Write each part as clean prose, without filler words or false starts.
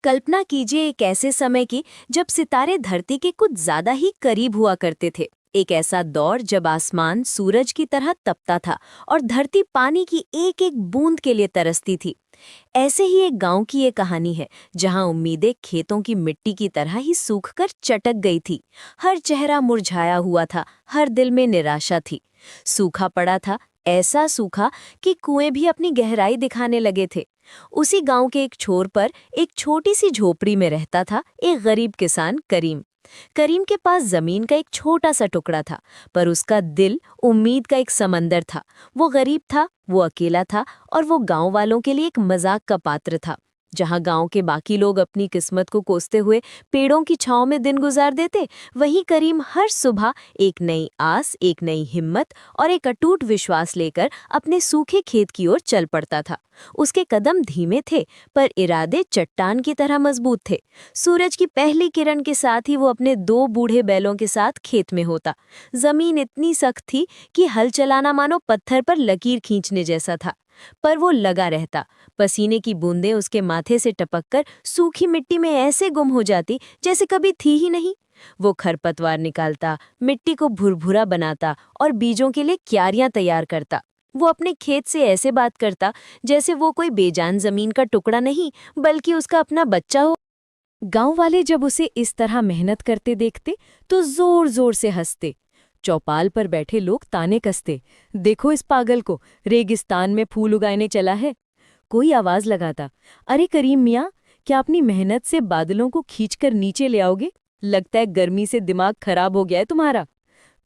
कल्पना कीजिए एक ऐसे समय की जब सितारे धरती के कुछ ज्यादा ही करीब हुआ करते थे। एक ऐसा दौर जब आसमान सूरज की तरह तपता था और धरती पानी की एक एक बूंद के लिए तरसती थी। ऐसे ही एक गांव की ये कहानी है जहां उम्मीदें खेतों की मिट्टी की तरह ही सूखकर चटक गई थी। हर चेहरा मुरझाया हुआ था, हर दिल में निराशा थी। सूखा पड़ा था, ऐसा सूखा कि कुएं भी अपनी गहराई दिखाने लगे थे। उसी गांव के एक छोर पर एक छोटी सी झोपड़ी में रहता था एक गरीब किसान करीम। करीम के पास जमीन का एक छोटा सा टुकड़ा था, पर उसका दिल उम्मीद का एक समंदर था। वो गरीब था, वो अकेला था और वो गांव वालों के लिए एक मजाक का पात्र था। जहां गांव के बाकी लोग अपनी किस्मत को कोसते हुए पेड़ों की छांव में दिन गुजार देते, वहीं करीम हर सुबह एक नई आस, एक नई हिम्मत और एक अटूट विश्वास लेकर अपने सूखे खेत की ओर चल पड़ता था। उसके कदम धीमे थे, पर इरादे चट्टान की तरह मजबूत थे। सूरज की पहली किरण के साथ ही वो अपने दो बूढ़े बैलों के साथ खेत में होता। जमीन इतनी सख्त थी कि हल चलाना मानो पत्थर पर लकीर खींचने जैसा था, पर वो लगा रहता। पसीने की बूंदें उसके माथे से टपककर सूखी मिट्टी में ऐसे गुम हो जाती जैसे कभी थी ही नहीं। वो खरपतवार निकालता, मिट्टी को भुरभुरा बनाता और बीजों के लिए क्यारियां तैयार करता। वो अपने खेत से ऐसे बात करता जैसे वो कोई बेजान जमीन का टुकड़ा नहीं, बल्कि उसका अपना बच्चा हो। गांव वाले जब उसे इस तरह मेहनत करते देखते तो जोर जोर से हंसते। चौपाल पर बैठे लोग ताने कसते, देखो इस पागल को, रेगिस्तान में फूल उगाने चला है। कोई आवाज लगाता, अरे करीम मियाँ, क्या अपनी मेहनत से बादलों को खींचकर नीचे ले आओगे? लगता है गर्मी से दिमाग खराब हो गया है तुम्हारा।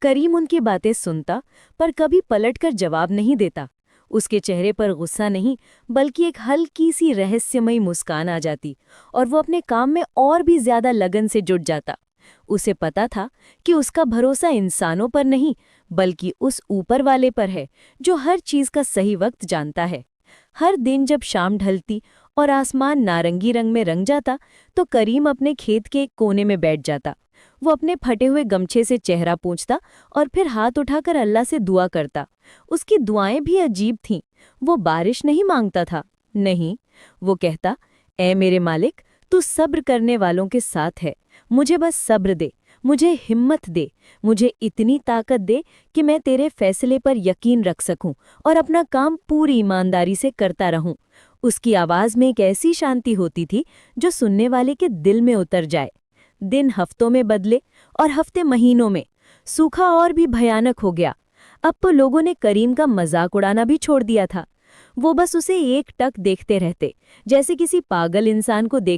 करीम उनकी बातें सुनता, पर कभी पलटकर जवाब नहीं देता। उसके चेहरे पर गुस्सा नहीं, बल्कि एक हल्की सी रहस्यमयी मुस्कान आ जाती और वो अपने काम में और भी ज्यादा लगन से जुट जाता। उसे पता था कि उसका भरोसा इंसानों पर नहीं, बल्कि उस ऊपर वाले पर है, जो हर चीज का सही वक्त जानता है। हर दिन जब शाम ढलती और आसमान नारंगी रंग में रंग जाता, तो करीम अपने खेत के एक कोने में बैठ जाता। वो अपने फटे हुए गमछे से चेहरा पोंछता और फिर हाथ उठाकर अल्लाह से दुआ करता। उसकी दुआएं भी अजीब थीं। वो बारिश नहीं मांगता था, नहीं, वो कहता, ऐ मेरे मालिक, तू सब्र करने वालों के साथ है। मुझे बस सब्र दे, मुझे हिम्मत दे, मुझे इतनी ताकत दे कि मैं तेरे फैसले पर यकीन रख सकूं और अपना काम पूरी ईमानदारी से करता रहूं। उसकी आवाज में एक ऐसी शांति होती थी जो सुनने वाले के दिल में उतर जाए। दिन हफ्तों में बदले और हफ्ते महीनों में। सूखा और भी भयानक हो गया। अब तो लोगों ने करीम का मजाक उड़ाना भी छोड़ दिया था। वो बस उसे एक टक देखते रहते, जैसे किसी पागल इंसान को देख